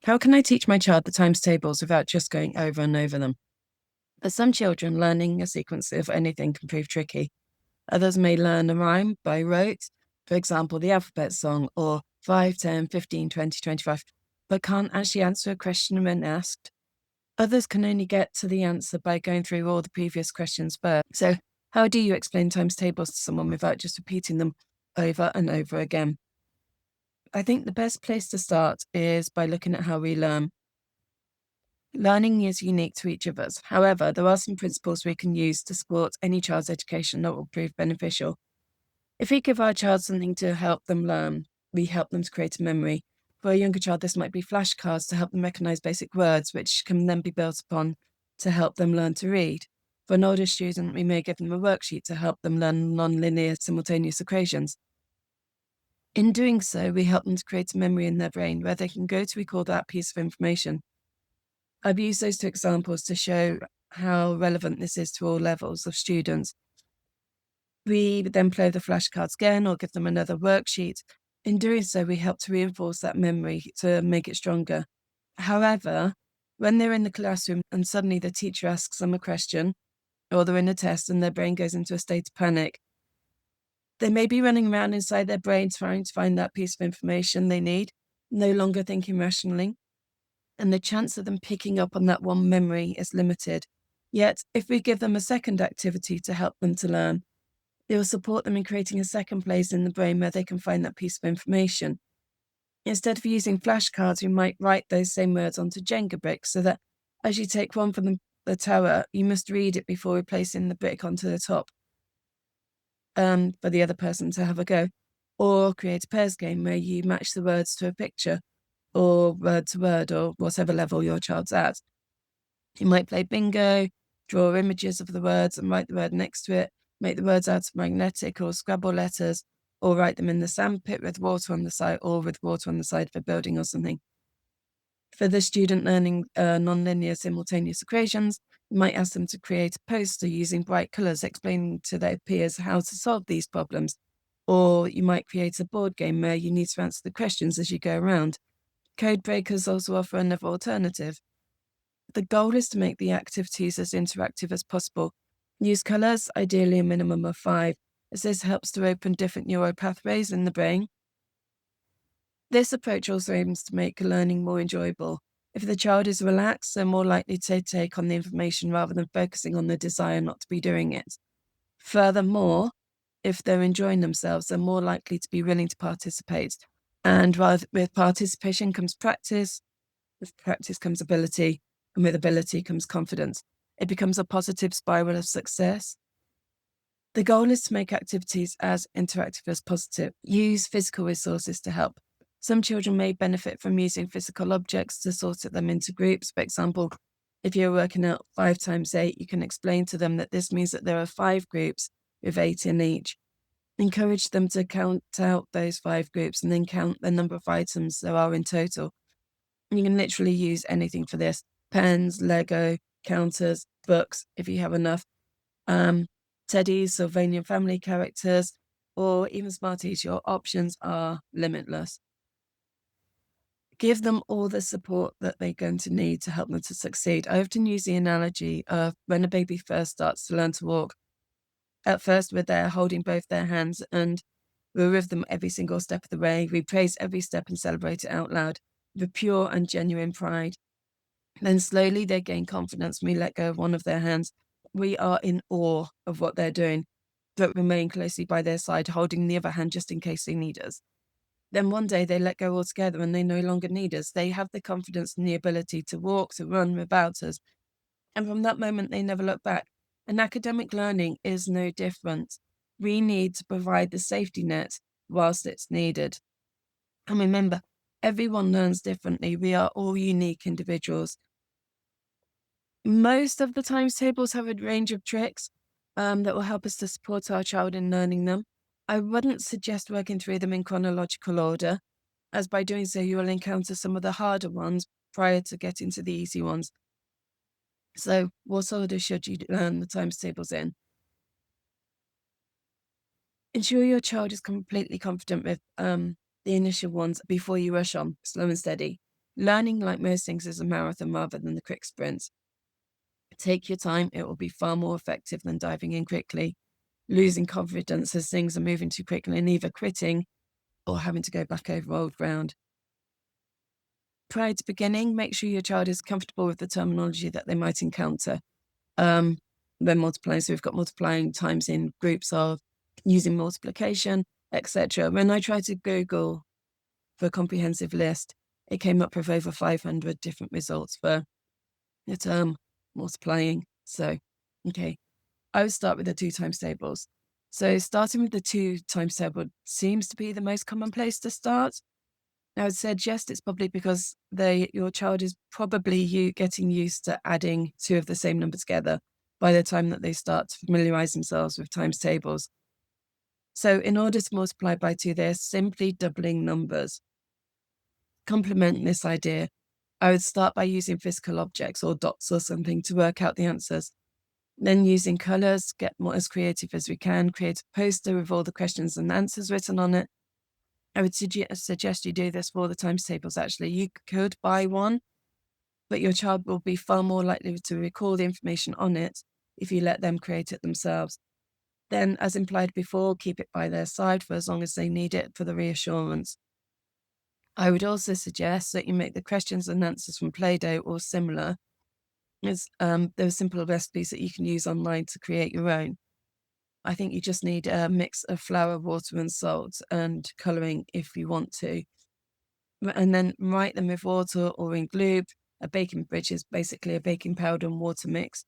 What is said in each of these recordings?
How can I teach my child the times tables without just going over and over them? For some children, learning a sequence of anything can prove tricky. Others may learn a rhyme by rote, for example, the alphabet song, or 5, 10, 15, 20, 25, but can't actually answer a question when asked. Others can only get to the answer by going through all the previous questions first. So, how do you explain times tables to someone without just repeating them over and over again? I think the best place to start is by looking at how we learn. Learning is unique to each of us. However, there are some principles we can use to support any child's education that will prove beneficial. If we give our child something to help them learn, we help them to create a memory. For a younger child, this might be flashcards to help them recognize basic words, which can then be built upon to help them learn to read. For an older student, we may give them a worksheet to help them learn nonlinear simultaneous equations. In doing so, we help them to create a memory in their brain where they can go to recall that piece of information. I've used those two examples to show how relevant this is to all levels of students. We then play the flashcards again or give them another worksheet. In doing so, we help to reinforce that memory to make it stronger. However, when they're in the classroom and suddenly the teacher asks them a question, or they're in a test and their brain goes into a state of panic, they may be running around inside their brain trying to find that piece of information they need, no longer thinking rationally, and the chance of them picking up on that one memory is limited. Yet, if we give them a second activity to help them to learn, it will support them in creating a second place in the brain where they can find that piece of information. Instead of using flashcards, we might write those same words onto Jenga bricks so that as you take one from the tower, you must read it before replacing the brick onto the top for the other person to have a go. Or create a pairs game where you match the words to a picture or word to word or whatever level your child's at. You might play bingo, draw images of the words and write the word next to it, make the words out of magnetic or Scrabble letters, or write them in the sandpit with water on the side or with water on the side of a building or something. For the student learning nonlinear simultaneous equations, you might ask them to create a poster using bright colours explaining to their peers how to solve these problems. Or you might create a board game where you need to answer the questions as you go around. Code breakers also offer another alternative. The goal is to make the activities as interactive as possible. Use colours, ideally a minimum of 5, as this helps to open different neural pathways in the brain. This approach also aims to make learning more enjoyable. If the child is relaxed, they're more likely to take on the information rather than focusing on the desire not to be doing it. Furthermore, if they're enjoying themselves, they're more likely to be willing to participate. And with participation comes practice, with practice comes ability, and with ability comes confidence. It becomes a positive spiral of success. The goal is to make activities as interactive as possible. Use physical resources to help. Some children may benefit from using physical objects to sort them into groups. For example, if you're working out 5 times 8, you can explain to them that this means that there are 5 groups with 8 in each. Encourage them to count out those 5 groups and then count the number of items there are in total. You can literally use anything for this. Pens, Lego, counters, books, if you have enough. Teddies, Sylvanian family characters, or even Smarties. Your options are limitless. Give them all the support that they're going to need to help them to succeed. I often use the analogy of when a baby first starts to learn to walk. At first, we're there holding both their hands and we're with them every single step of the way. We praise every step and celebrate it out loud with pure and genuine pride. Then slowly they gain confidence when we let go of one of their hands. We are in awe of what they're doing, but remain closely by their side, holding the other hand just in case they need us. Then one day they let go altogether and they no longer need us. They have the confidence and the ability to walk, to run without us. And from that moment, they never look back. And academic learning is no different. We need to provide the safety net whilst it's needed. And remember, everyone learns differently. We are all unique individuals. Most of the times tables have a range of tricks that will help us to support our child in learning them. I wouldn't suggest working through them in chronological order, as by doing so you will encounter some of the harder ones prior to getting to the easy ones. So what order should you learn the times tables in? Ensure your child is completely confident with the initial ones before you rush on, slow and steady. Learning, like most things, is a marathon rather than the quick sprint. Take your time. It will be far more effective than diving in quickly, losing confidence as things are moving too quickly and either quitting or having to go back over old ground. Prior to beginning, make sure your child is comfortable with the terminology that they might encounter. Um, when multiplying, so we've got multiplying times in groups of using multiplication, etc. When I tried to Google for a comprehensive list, it came up with over 500 different results for the term multiplying. So, okay, I would start with the 2 times tables. So starting with the 2 times table seems to be the most common place to start. I would suggest it's probably because your child is probably getting used to adding 2 of the same number together by the time that they start to familiarize themselves with times tables. So in order to multiply by 2, they're simply doubling numbers. Complement this idea, I would start by using physical objects or dots or something to work out the answers. Then using colors, get more as creative as we can, create a poster with all the questions and answers written on it. I would suggest you do this for the times tables, actually. You could buy one, but your child will be far more likely to recall the information on it if you let them create it themselves. Then, as implied before, keep it by their side for as long as they need it for the reassurance. I would also suggest that you make the questions and answers from Play-Doh or similar. There are simple recipes that you can use online to create your own. I think you just need a mix of flour, water, and salt and colouring if you want to. And then write them with water or in glue. A baking bridge is basically a baking powder and water mix.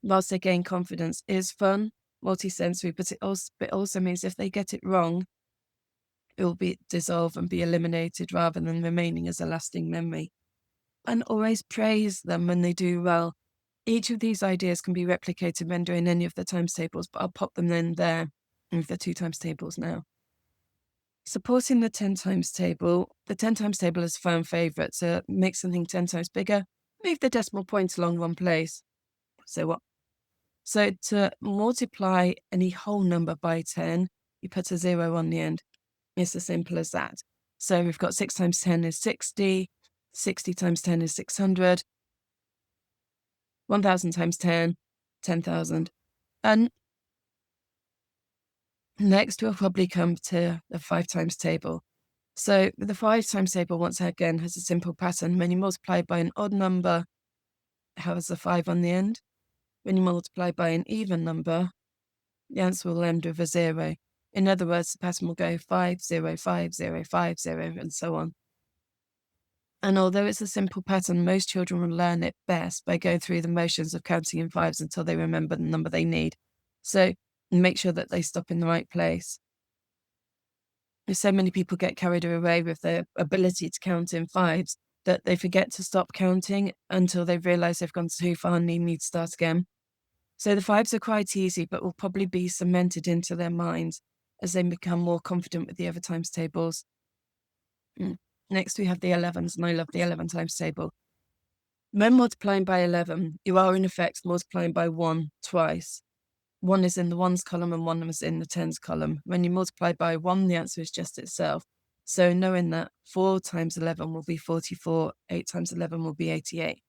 Whilst they gain confidence, is fun, multi-sensory, but it also means if they get it wrong, it will be dissolve and be eliminated rather than remaining as a lasting memory. And always praise them when they do well. Each of these ideas can be replicated when doing any of the times tables, but I'll pop them in there with the 2 times tables now. Supporting the 10 times table. The 10 times table is a fan favourite, so make something 10 times bigger, move the decimal point along one place. So what? So to multiply any whole number by 10, you put a 0 on the end. It's as simple as that. So we've got 6 times 10 is 60, 60 times 10 is 600, 1,000 times 10, 10,000. And next we'll probably come to the 5 times table. So the 5 times table, once again, has a simple pattern. When you multiply by an odd number, it has a 5 on the end. When you multiply by an even number, the answer will end with a 0. In other words, the pattern will go 5, 0, 5, 0, 5, 0, and so on. And although it's a simple pattern, most children will learn it best by going through the motions of counting in 5s until they remember the number they need. So make sure that they stop in the right place. So many people get carried away with their ability to count in 5s that they forget to stop counting until they realize they've gone too far and they need to start again. So the 5s are quite easy, but will probably be cemented into their minds as they become more confident with the other times tables. Next, we have the 11s, and I love the 11 times table. When multiplying by 11, you are in effect multiplying by 1 twice. 1 is in the ones column and 1 is in the tens column. When you multiply by 1, the answer is just itself. So knowing that 4 times 11 will be 44, 8 times 11 will be 88.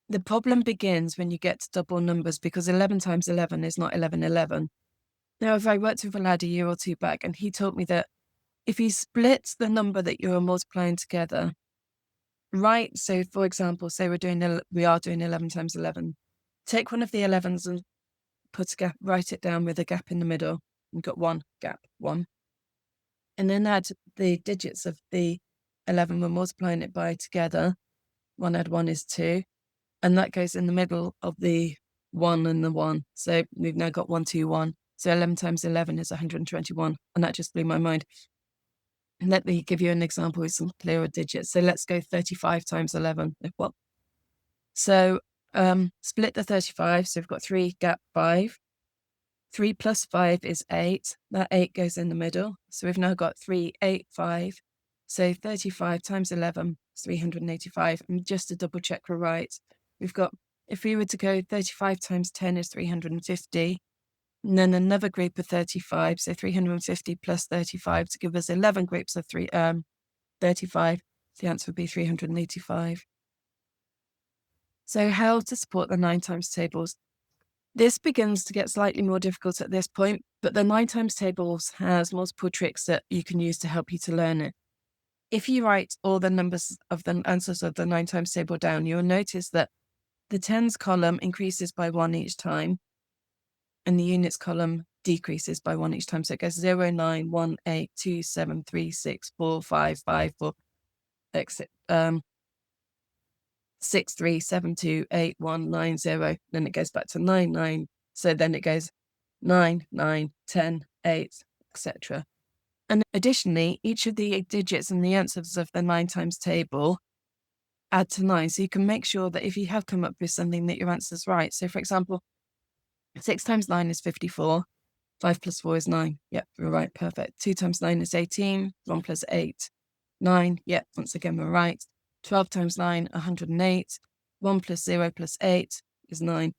The problem begins when you get to double numbers because 11 times 11 is not 1111. Now, if I worked with a lad a year or two back and he told me that if he splits the number that you're multiplying together, right? So for example, say we are doing 11 times 11. Take one of the 11s and put a gap, write it down with a gap in the middle. You've got 1 gap, 1. And then add the digits of the 11 we're multiplying it by together. 1 add 1 is 2. And that goes in the middle of the 1 and the 1. So we've now got 121. So 11 times 11 is 121. And that just blew my mind. And let me give you an example with some clearer digits. So let's go 35 times 11. What? So split the 35. So we've got 3 gap 5. 3 plus 5 is 8. That 8 goes in the middle. So we've now got 3, 8, 5. So 35 times 11 is 385. And just to double check we're right, we've got, if we were to go 35 times 10 is 350. And then another group of 35. So 350 plus 35 to give us 11 groups of 35. The answer would be 385. So how to support the 9 times tables? This begins to get slightly more difficult at this point, but the 9 times tables has multiple tricks that you can use to help you to learn it. If you write all the numbers of the answers of the 9 times table down, you'll notice that the tens column increases by 1 each time, and the units column decreases by 1 each time. So it goes 0, 9, 1, 8, 2, 7, 3, 6, 4, 5, 5, 4, 6, 3, 7, 2, 8, 1, 9, 0. Then it goes back to 9, 9. So then it goes 9, 9, 10, 8, etc. And additionally, each of the digits in the answers of the 9 times table add to 9. So you can make sure that if you have come up with something that your answer's right. So for example, 6 times 9 is 54. 5 plus 4 is 9. Yep, we're right. Perfect. 2 times 9 is 18. 1 plus 8, 9. Yep, once again, we're right. 12 times 9, 108. 1 plus 0 plus 8 is 9.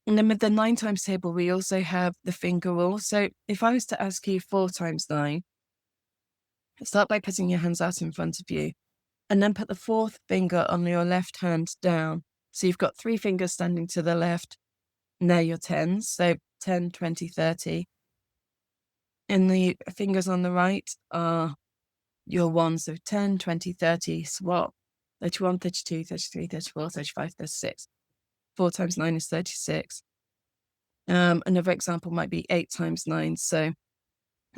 And then with the 9 times table, we also have the finger rule. So if I was to ask you 4 times 9, start by putting your hands out in front of you, and then put the 4th finger on your left hand down. So you've got 3 fingers standing to the left, and they're your tens. So 10, 20, 30. And the fingers on the right are your ones. So 10, 20, 30, swap. 31, 32, 33, 34, 35, 36. 4 times 9 is 36. Another example might be 8 times 9. So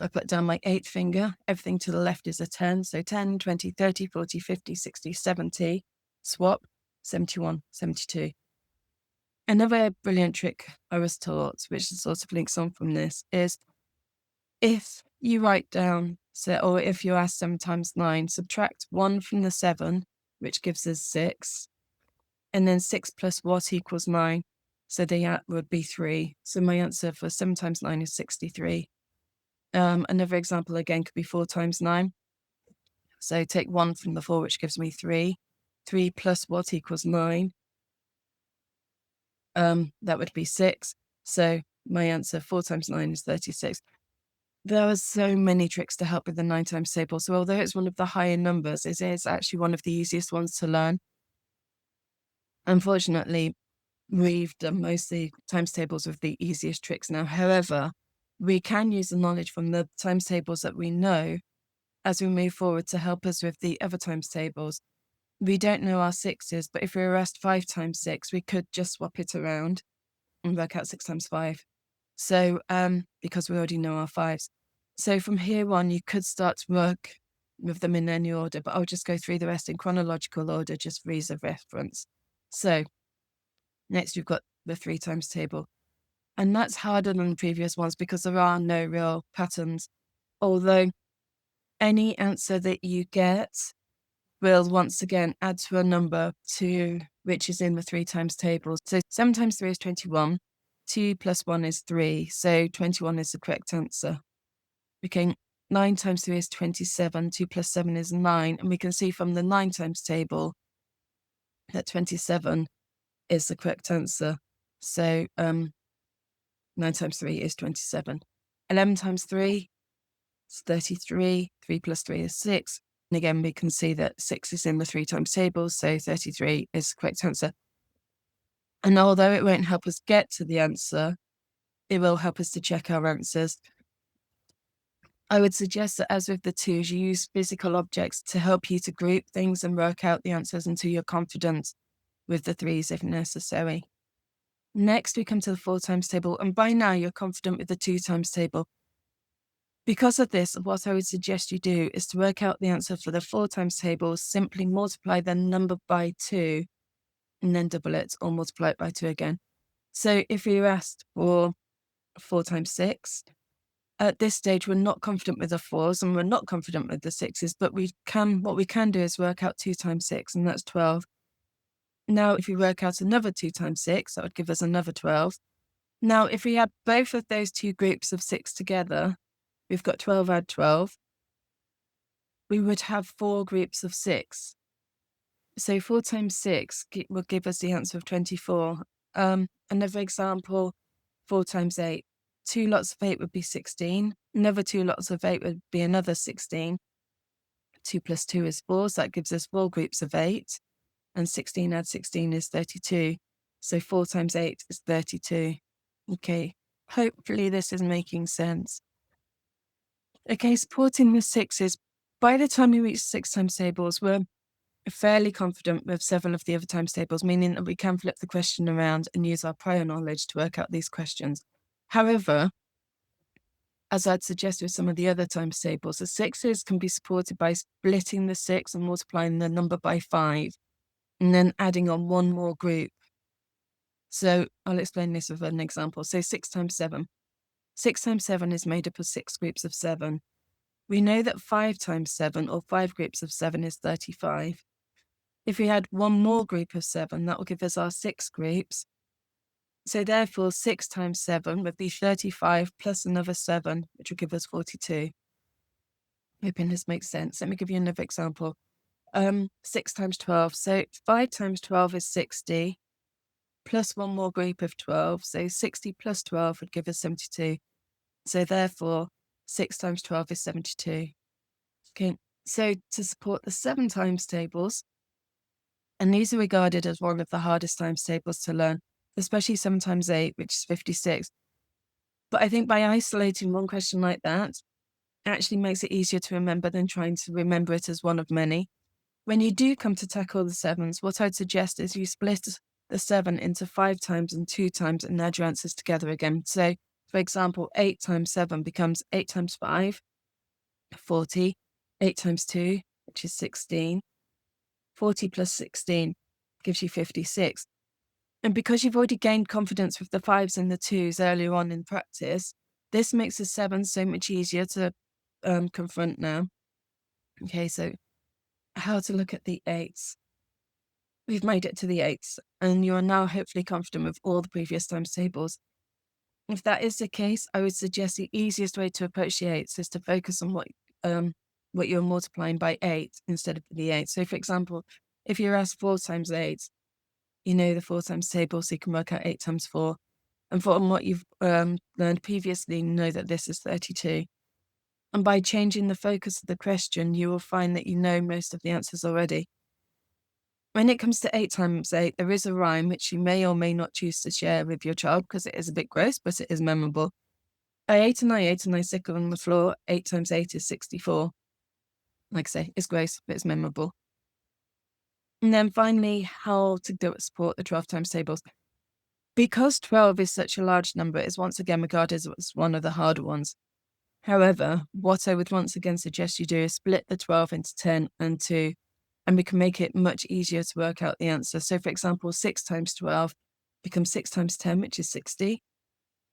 I put down my 8th finger. Everything to the left is a 10. So 10, 20, 30, 40, 50, 60, 70. Swap. 71, 72. Another brilliant trick I was taught, which sort of links on from this, is if you write down, or if you ask 7 times 9, subtract 1 from the 7, which gives us 6, and then 6 plus what equals 9. So the would be 3. So my answer for 7 times 9 is 63. Another example again could be 4 times 9. So take 1 from the 4, which gives me 3. 3 plus what equals 9? That would be 6. So my answer, 4 times 9 is 36. There are so many tricks to help with the 9 times table. So although it's one of the higher numbers, it is actually one of the easiest ones to learn. Unfortunately, we've done mostly times tables with the easiest tricks now. However, we can use the knowledge from the times tables that we know as we move forward to help us with the other times tables. We don't know our sixes, but if we were asked 5 times 6, we could just swap it around and work out 6 times 5. So, because we already know our 5s. So from here on, you could start to work with them in any order, but I'll just go through the rest in chronological order, just for ease of reference. So next we've got the 3 times table. And that's harder than the previous ones because there are no real patterns. Although any answer that you get will once again add to a number which is in the 3 times table. So 7 times 3 is 21. 2 plus 1 is 3. So 21 is the correct answer. Okay, 9 times 3 is 27. 2 plus 7 is 9. And we can see from the 9 times table that 27 is the correct answer. So 9 times 3 is 27. 11 times 3 is 33. 3 plus 3 is 6. And again, we can see that 6 is in the 3 times table, so 33 is the correct answer. And although it won't help us get to the answer, it will help us to check our answers. I would suggest that, as with the 2s, you use physical objects to help you to group things and work out the answers until you're confident with the 3s if necessary. Next, we come to the 4 times table, and by now you're confident with the 2 times table. Because of this, what I would suggest you do is to work out the answer for the 4 times table, simply multiply the number by 2 and then double it or multiply it by 2 again. So if you're asked for 4 times 6, at this stage we're not confident with the 4s and we're not confident with the 6s, but what we can do is work out 2 times 6, and that's 12. Now, if we work out another 2 times 6, that would give us another 12. Now, if we add both of those 2 groups of 6 together, we've got 12 add 12. We would have 4 groups of 6. So 4 times 6 will give us the answer of 24. Another example, 4 times 8. 2 lots of 8 would be 16. Another 2 lots of 8 would be another 16. 2 plus 2 is 4, so that gives us 4 groups of 8. And 16 add 16 is 32. So 4 times 8 is 32. Okay, hopefully this is making sense. Okay, supporting the sixes. By the time we reach 6 times tables, we're fairly confident with several of the other times tables, meaning that we can flip the question around and use our prior knowledge to work out these questions. However, as I'd suggest with some of the other times tables, the sixes can be supported by splitting the 6 and multiplying the number by 5, and then adding on one more group. So I'll explain this with an example. So 6 times 7. 6 times 7 is made up of 6 groups of 7. We know that 5 times 7, or 5 groups of 7, is 35. If we had one more group of 7, that will give us our 6 groups. So therefore, 6 times 7 would be 35 plus another 7, which will give us 42. Hoping this makes sense. Let me give you another example. 6 times 12. So 5 times 12 is 60, plus one more group of 12. So 60 plus 12 would give us 72. So therefore, 6 times 12 is 72. Okay, so to support the 7 times tables, and these are regarded as one of the hardest times tables to learn, especially 7 times 8, which is 56. But I think by isolating one question like that, it actually makes it easier to remember than trying to remember it as one of many. When you do come to tackle the 7s, what I'd suggest is you split the 7 into 5 times and 2 times and add your answers together again. So, for example, 8 times 7 becomes 8 times 5, 40, 8 times 2, which is 16, 40 plus 16 gives you 56. And because you've already gained confidence with the 5s and the 2s earlier on in practice, this makes the 7 so much easier to confront now. Okay, so how to look at the 8s. We've made it to the 8s, and you are now hopefully confident with all the previous times tables. If that is the case, I would suggest the easiest way to approach the 8s is to focus on what you're multiplying by 8 instead of the 8. So, for example, if you're asked 4 times 8, you know the 4 times table, so you can work out 8 times 4. And from what you've learned previously, you know that this is 32. And by changing the focus of the question, you will find that you know most of the answers already. When it comes to 8 times 8, there is a rhyme which you may or may not choose to share with your child because it is a bit gross, but it is memorable. I ate and I ate and I sickled on the floor. 8 times 8 is 64. Like I say, it's gross, but it's memorable. And then finally, how to support the 12 times tables. Because 12 is such a large number, it's once again regarded as one of the harder ones. However, what I would once again suggest you do is split the 12 into 10 and 2, and we can make it much easier to work out the answer. So, for example, 6 times 12 becomes 6 times 10, which is 60.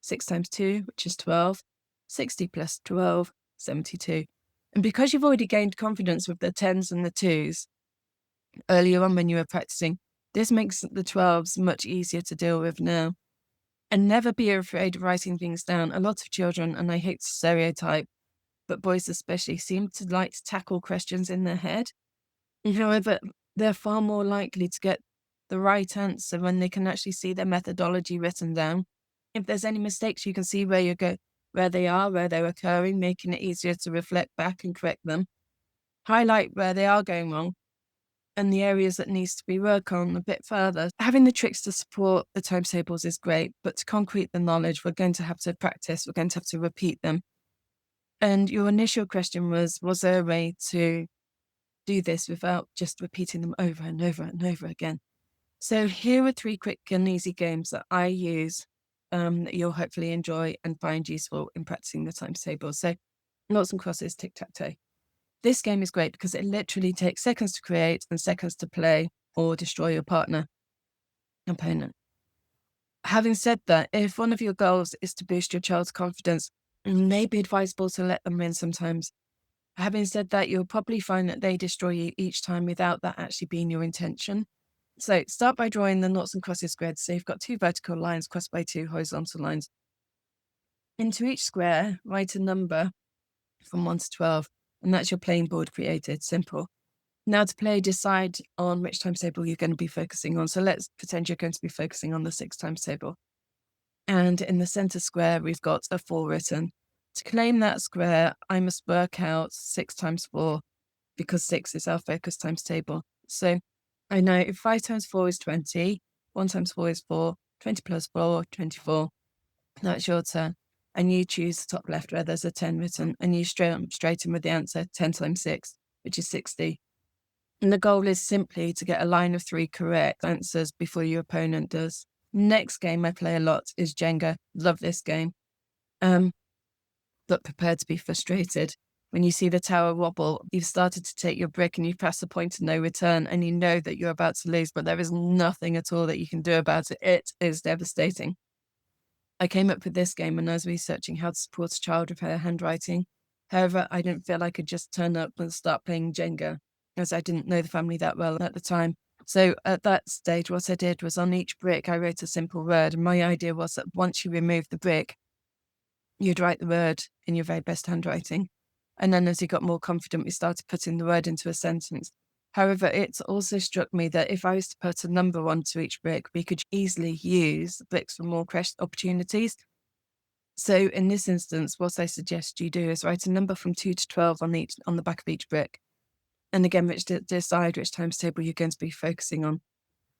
6 times 2, which is 12. 60 plus 12, 72. And because you've already gained confidence with the 10s and the 2s earlier on when you were practicing, this makes the 12s much easier to deal with now. And never be afraid of writing things down. A lot of children, and I hate to stereotype, but boys especially, seem to like to tackle questions in their head. However, they're far more likely to get the right answer when they can actually see their methodology written down. If there's any mistakes, you can see where they're occurring, making it easier to reflect back and correct them. Highlight where they are going wrong and the areas that needs to be worked on a bit further. Having the tricks to support the timetables is great, but to concrete the knowledge, we're going to have to practice, we're going to have to repeat them. And your initial question was there a way to do this without just repeating them over and over and over again? So here are 3 quick and easy games that I use that you'll hopefully enjoy and find useful in practicing the times tables. So noughts and crosses, tic-tac-toe. This game is great because it literally takes seconds to create and seconds to play or destroy your partner, opponent. Having said that, if one of your goals is to boost your child's confidence, it may be advisable to let them win sometimes. Having said that, you'll probably find that they destroy you each time without that actually being your intention. So start by drawing the noughts and crosses grid. So you've got 2 vertical lines crossed by 2 horizontal lines. Into each square, write a number from 1 to 12, and that's your playing board created. Simple. Now to play, decide on which times table you're going to be focusing on. So let's pretend you're going to be focusing on the 6 times table. And in the center square, we've got a 4 written. To claim that square, I must work out 6 times 4 because 6 is our focus times table. So I know if 5 times 4 is 20, 1 times 4 is 4, 20 plus 4, 24. That's your turn. And you choose the top left where there's a 10 written, and you straight in with the answer 10 times 6, which is 60. And the goal is simply to get a line of 3 correct answers before your opponent does. Next game I play a lot is Jenga. Love this game. But prepared to be frustrated. When you see the tower wobble, you've started to take your brick and you've passed the point of no return, and you know that you're about to lose, but there is nothing at all that you can do about it. It is devastating. I came up with this game when I was researching how to support a child with her handwriting. However, I didn't feel I could just turn up and start playing Jenga, as I didn't know the family that well at the time. So at that stage, what I did was on each brick, I wrote a simple word. And my idea was that once you remove the brick, you'd write the word in your very best handwriting. And then as you got more confident, we started putting the word into a sentence. However, it also struck me that if I was to put a number onto each brick, we could easily use the bricks for more opportunities. So in this instance, what I suggest you do is write a number from 2 to 12 on the back of each brick. And again, decide which times table you're going to be focusing on.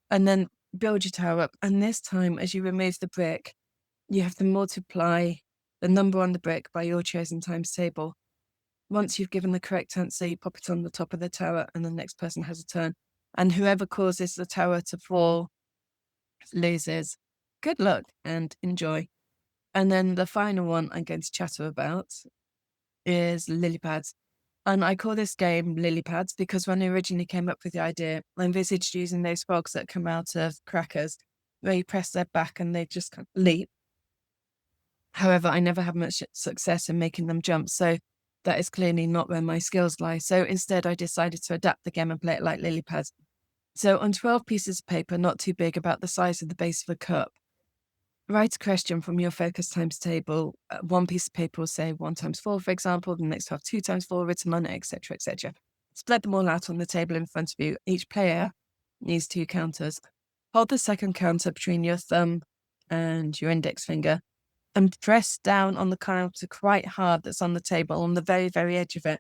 And then build your tower up. And this time, as you remove the brick, you have to multiply the number on the brick by your chosen times table. Once you've given the correct answer, you pop it on the top of the tower and the next person has a turn. And whoever causes the tower to fall loses. Good luck and enjoy. And then the final one I'm going to chatter about is lily pads. And I call this game lily pads because when I originally came up with the idea, I envisaged using those frogs that come out of crackers where you press their back and they just kind of leap. However, I never had much success in making them jump, so that is clearly not where my skills lie. So instead, I decided to adapt the game and play it like lily pads. So on 12 pieces of paper, not too big, about the size of the base of a cup, write a question from your focus times table. One piece of paper will say 1 times 4, for example. The next will have 2 times 4 written on it, etc., etc. Spread them all out on the table in front of you. Each player needs 2 counters. Hold the second counter between your thumb and your index finger and press down on the counter quite hard that's on the table on the very, very edge of it.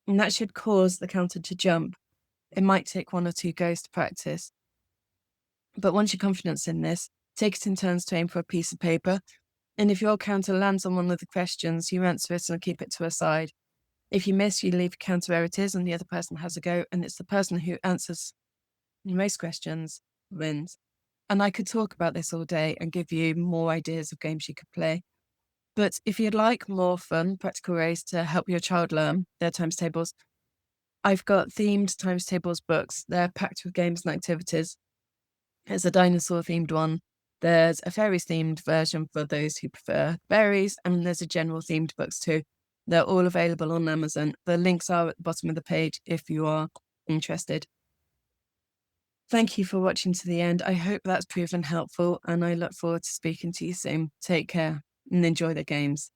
And that should cause the counter to jump. It might take 1 or 2 goes to practice. But once you're confident in this, take it in turns to aim for a piece of paper. And if your counter lands on one of the questions, you answer it and keep it to a side. If you miss, you leave a counter where it is and the other person has a go. And it's the person who answers most questions wins. And I could talk about this all day and give you more ideas of games you could play. But if you'd like more fun, practical ways to help your child learn their times tables, I've got themed times tables books. They're packed with games and activities. There's a dinosaur themed one. There's a fairies themed version for those who prefer fairies, and there's a general themed books too. They're all available on Amazon. The links are at the bottom of the page if you are interested. Thank you for watching to the end. I hope that's proven helpful, and I look forward to speaking to you soon. Take care and enjoy the games.